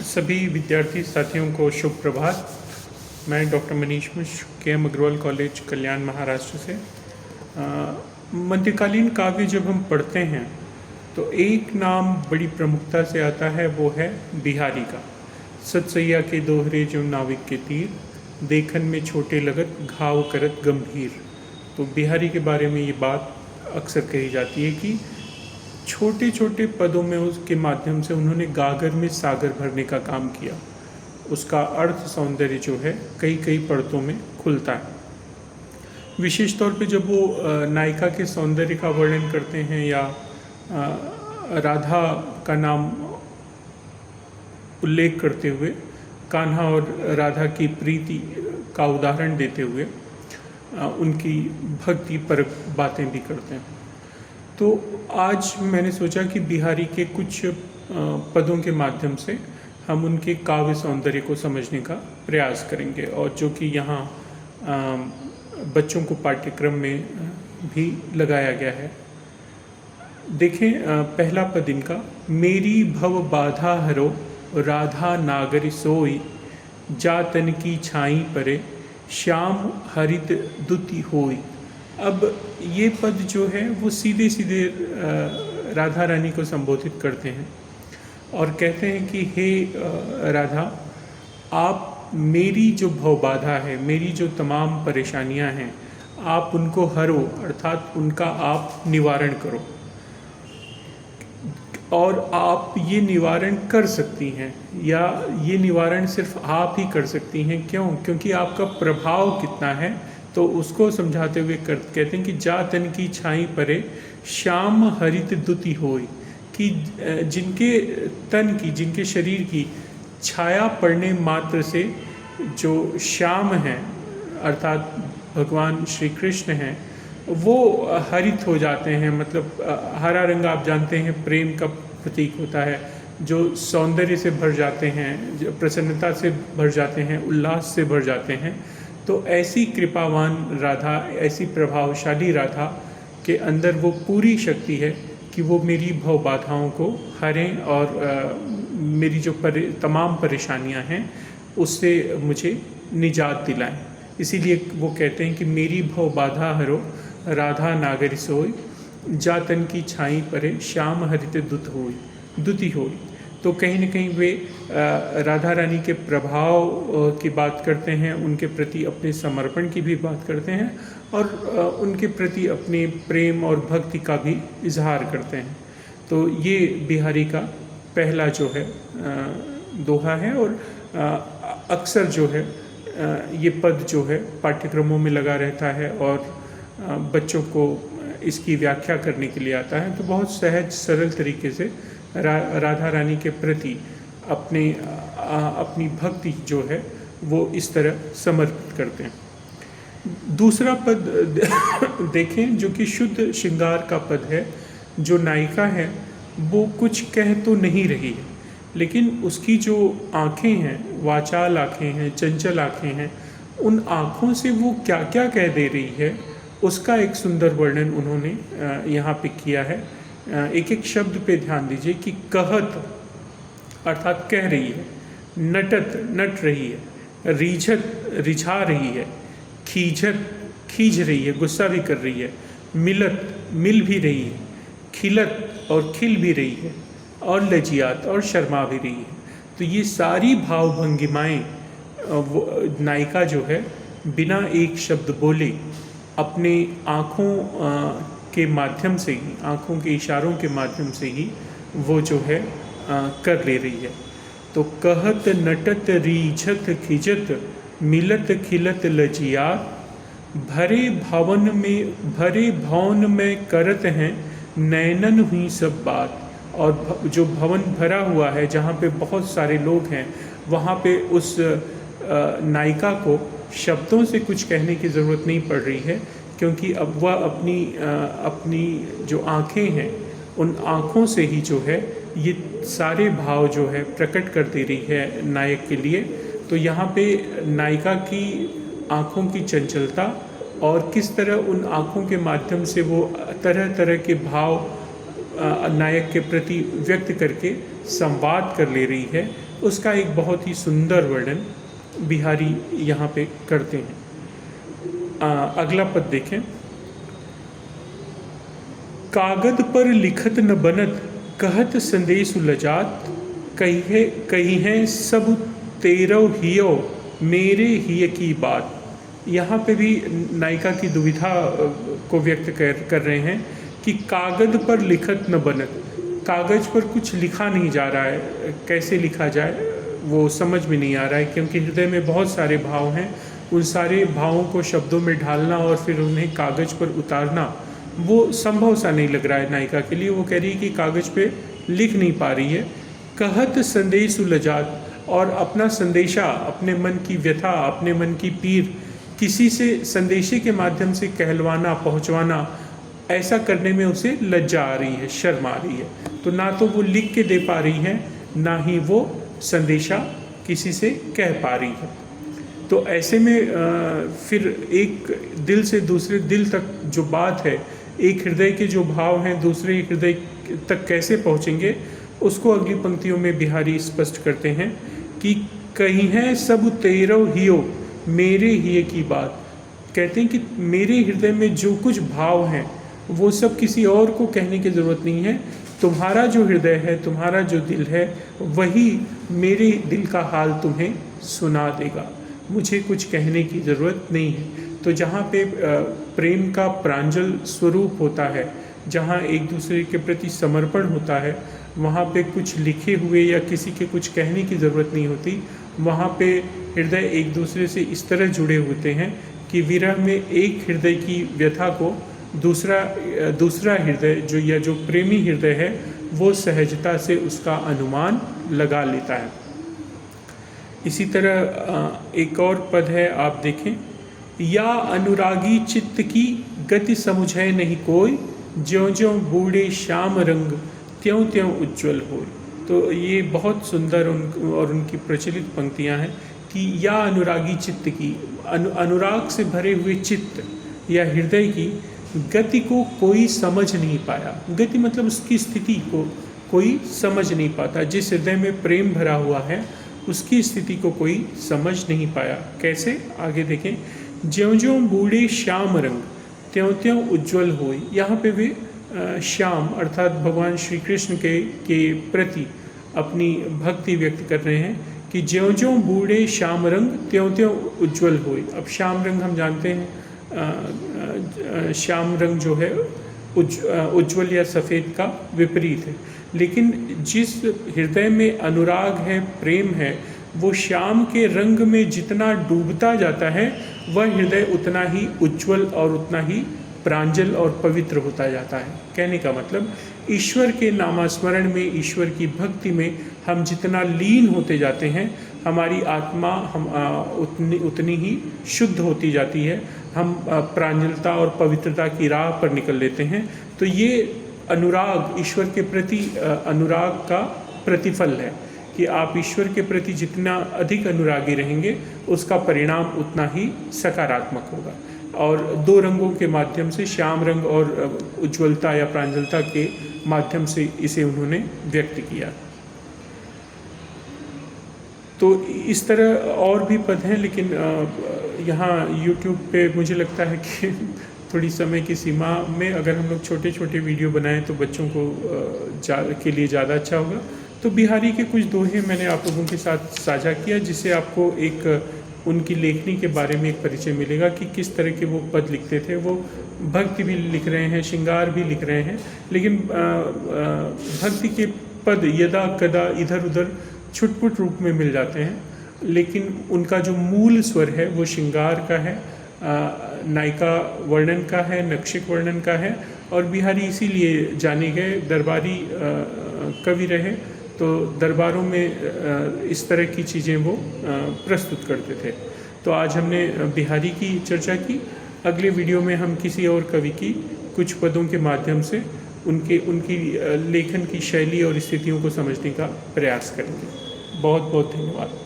सभी विद्यार्थी साथियों को शुभ प्रभात। मैं डॉक्टर मनीष मिश्र, के.एम. अग्रवाल कॉलेज, कल्याण, महाराष्ट्र से। मध्यकालीन काव्य जब हम पढ़ते हैं तो एक नाम बड़ी प्रमुखता से आता है, वो है बिहारी का। सतसैया के दोहरे जो नाविक के तीर, देखन में छोटे लगत घाव करत गंभीर। तो बिहारी के बारे में ये बात अक्सर कही जाती है कि छोटे छोटे पदों में उसके माध्यम से उन्होंने गागर में सागर भरने का काम किया। उसका अर्थ सौंदर्य जो है कई कई परतों में खुलता है। विशेष तौर पे जब वो नायिका के सौंदर्य का वर्णन करते हैं या राधा का नाम उल्लेख करते हुए कान्हा और राधा की प्रीति का उदाहरण देते हुए उनकी भक्ति पर बातें भी करते हैं। तो आज मैंने सोचा कि बिहारी के कुछ पदों के माध्यम से हम उनके काव्य सौंदर्य को समझने का प्रयास करेंगे, और जो कि यहाँ बच्चों को पाठ्यक्रम में भी लगाया गया है। देखें, पहला पद इनका, मेरी भव बाधा हरो राधा नागरी सोई, जा तन की छाई परे श्याम हरित दुति होई। अब ये पद जो है वो सीधे सीधे राधा रानी को संबोधित करते हैं और कहते हैं कि हे राधा, आप मेरी जो भवबाधा है, मेरी जो तमाम परेशानियां हैं, आप उनको हरो, अर्थात उनका आप निवारण करो। और आप ये निवारण कर सकती हैं, या ये निवारण सिर्फ आप ही कर सकती हैं। क्यों? क्योंकि आपका प्रभाव कितना है, तो उसको समझाते हुए कहते हैं कि जा तन की छाई परे श्याम हरित दुति होई, कि जिनके तन की, जिनके शरीर की छाया पड़ने मात्र से जो श्याम हैं, अर्थात भगवान श्री कृष्ण हैं, वो हरित हो जाते हैं। मतलब हरा रंग आप जानते हैं प्रेम का प्रतीक होता है, जो सौंदर्य से भर जाते हैं, जो प्रसन्नता से भर जाते हैं, उल्लास से भर जाते हैं। तो ऐसी कृपावान राधा, ऐसी प्रभावशाली राधा के अंदर वो पूरी शक्ति है कि वो मेरी भव बाधाओं को हरें और मेरी जो तमाम परेशानियां हैं उससे मुझे निजात दिलाएं। इसीलिए वो कहते हैं कि मेरी भव बाधा हरो राधा नागरी सोई, जा तन की छाई परे श्याम हरित दुति होई। तो कहीं न कहीं वे राधा रानी के प्रभाव की बात करते हैं, उनके प्रति अपने समर्पण की भी बात करते हैं, और उनके प्रति अपने प्रेम और भक्ति का भी इजहार करते हैं। तो ये बिहारी का पहला जो है दोहा है, और अक्सर जो है ये पद जो है पाठ्यक्रमों में लगा रहता है और बच्चों को इसकी व्याख्या करने के लिए आता है। तो बहुत सहज सरल तरीके से राधा रानी के प्रति अपनी भक्ति जो है वो इस तरह समर्पित करते हैं। दूसरा पद देखें, जो कि शुद्ध श्रृंगार का पद है। जो नायिका है वो कुछ कह तो नहीं रही है, लेकिन उसकी जो आँखें हैं, वाचाल आँखें हैं, चंचल आँखें हैं, उन आँखों से वो क्या क्या कह दे रही है, उसका एक सुंदर वर्णन उन्होंने यहाँ पे किया है। एक एक शब्द पे ध्यान दीजिए कि कहत अर्थात कह रही है, नटत नट रही है, रीझत रिझा रही है, खींचत खींच रही है, गुस्सा भी कर रही है, मिलत मिल भी रही है, खिलत और खिल भी रही है, और लजियात और शर्मा भी रही है। तो ये सारी भाव भंगिमाएँ नायिका जो है बिना एक शब्द बोले अपने आँखों के माध्यम से ही, आँखों के इशारों के माध्यम से ही वो जो है कर ले रही है। तो कहत नटत रीझत खिजत मिलत खिलत लजियात, भरे भवन में करत हैं नैनन हुई सब बात। और जो भवन भरा हुआ है, जहाँ पे बहुत सारे लोग हैं, वहाँ पे उस नायिका को शब्दों से कुछ कहने की ज़रूरत नहीं पड़ रही है, क्योंकि अब वह अपनी जो आँखें हैं, उन आँखों से ही जो है ये सारे भाव जो है प्रकट कर दे रही है नायक के लिए। तो यहाँ पे नायिका की आँखों की चंचलता और किस तरह उन आँखों के माध्यम से वो तरह तरह के भाव नायक के प्रति व्यक्त करके संवाद कर ले रही है, उसका एक बहुत ही सुंदर वर्णन बिहारी यहाँ पे करते हैं। अगला पद देखें। कागद पर लिखत न बनत, कहत संदेश लजात, कही है सब तेरव हियो, मेरे हिय की बात। यहाँ पे भी नायिका की दुविधा को व्यक्त कर रहे हैं कि कागद पर लिखत न बनत, कागज पर कुछ लिखा नहीं जा रहा है, कैसे लिखा जाए वो समझ में नहीं आ रहा है, क्योंकि हृदय में बहुत सारे भाव हैं। उन सारे भावों को शब्दों में ढालना और फिर उन्हें कागज पर उतारना वो संभव सा नहीं लग रहा है नायिका के लिए। वो कह रही है कि कागज पे लिख नहीं पा रही है। कहत संदेश उलझात, और अपना संदेशा, अपने मन की व्यथा, अपने मन की पीर किसी से संदेशे के माध्यम से कहलवाना, पहुंचवाना, ऐसा करने में उसे लज्जा आ रही है, शर्म आ रही है। तो ना तो वो लिख के दे पा रही है, ना ही वो संदेशा किसी से कह पा रही है। तो ऐसे में फिर एक दिल से दूसरे दिल तक जो बात है, एक हृदय के जो भाव हैं दूसरे हृदय तक कैसे पहुँचेंगे, उसको अगली पंक्तियों में बिहारी स्पष्ट करते हैं कि कहीं है सब तेरव हियो, मेरे हिय की बात। कहते हैं कि मेरे हृदय में जो कुछ भाव हैं वो सब किसी और को कहने की ज़रूरत नहीं है। तुम्हारा जो हृदय है, तुम्हारा जो दिल है, वही मेरे दिल का हाल तुम्हें सुना देगा, मुझे कुछ कहने की ज़रूरत नहीं है। तो जहाँ पे प्रेम का प्रांजल स्वरूप होता है, जहाँ एक दूसरे के प्रति समर्पण होता है, वहाँ पे कुछ लिखे हुए या किसी के कुछ कहने की ज़रूरत नहीं होती। वहाँ पे हृदय एक दूसरे से इस तरह जुड़े होते हैं कि विरह में एक हृदय की व्यथा को दूसरा हृदय जो प्रेमी हृदय है वो सहजता से उसका अनुमान लगा लेता है। इसी तरह एक और पद है, आप देखें। या अनुरागी चित्त की गति समुझे नहीं कोई, ज्यों ज्यों बूढ़े श्याम रंग, त्यों त्यों उज्ज्वल होय। तो ये बहुत सुंदर और उनकी प्रचलित पंक्तियां हैं कि या अनुरागी चित्त की, अनुराग से भरे हुए चित्त या हृदय की गति को कोई समझ नहीं पाया। गति मतलब उसकी स्थिति को कोई समझ नहीं पाता। जिस हृदय में प्रेम भरा हुआ है उसकी स्थिति को कोई समझ नहीं पाया। कैसे, आगे देखें। ज्यों ज्यों बूढ़े श्याम रंग, त्यों त्यों उज्ज्वल होय। यहाँ पे वे श्याम अर्थात भगवान श्री कृष्ण के प्रति अपनी भक्ति व्यक्त कर रहे हैं कि ज्यों ज्यों बूढ़े श्याम रंग, त्यों त्यों उज्ज्वल होय। अब श्याम रंग हम जानते हैं, श्याम रंग जो है उज्ज्वल या सफ़ेद का विपरीत है। लेकिन जिस हृदय में अनुराग है, प्रेम है, वो श्याम के रंग में जितना डूबता जाता है वह हृदय उतना ही उज्ज्वल और उतना ही प्रांजल और पवित्र होता जाता है। कहने का मतलब ईश्वर के नामस्मरण में, ईश्वर की भक्ति में हम जितना लीन होते जाते हैं, हमारी आत्मा उतनी ही शुद्ध होती जाती है। हम प्रांजलता और पवित्रता की राह पर निकल लेते हैं। तो ये अनुराग, ईश्वर के प्रति अनुराग का प्रतिफल है कि आप ईश्वर के प्रति जितना अधिक अनुरागी रहेंगे उसका परिणाम उतना ही सकारात्मक होगा। और दो रंगों के माध्यम से, श्याम रंग और उज्ज्वलता या प्रांजलता के माध्यम से इसे उन्होंने व्यक्त किया। तो इस तरह और भी पद हैं, लेकिन यहाँ YouTube पे मुझे लगता है कि थोड़ी समय की सीमा में अगर हम लोग छोटे छोटे वीडियो बनाएं तो बच्चों को के लिए ज़्यादा अच्छा होगा। तो बिहारी के कुछ दोहे मैंने आप लोगों के साथ साझा किया, जिससे आपको एक उनकी लेखनी के बारे में एक परिचय मिलेगा कि किस तरह के वो पद लिखते थे। वो भक्ति भी लिख रहे हैं, श्रृंगार भी लिख रहे हैं, लेकिन भक्ति के पद यदा कदा इधर उधर छुटपुट रूप में मिल जाते हैं, लेकिन उनका जो मूल स्वर है वो श्रृंगार का है, नायिका वर्णन का है, नक्षिक वर्णन का है। और बिहारी इसीलिए जाने गए, दरबारी कवि रहे, तो दरबारों में इस तरह की चीज़ें वो प्रस्तुत करते थे। तो आज हमने बिहारी की चर्चा की। अगले वीडियो में हम किसी और कवि की कुछ पदों के माध्यम से उनकी लेखन की शैली और स्थितियों को समझने का प्रयास करेंगे। बहुत बहुत धन्यवाद।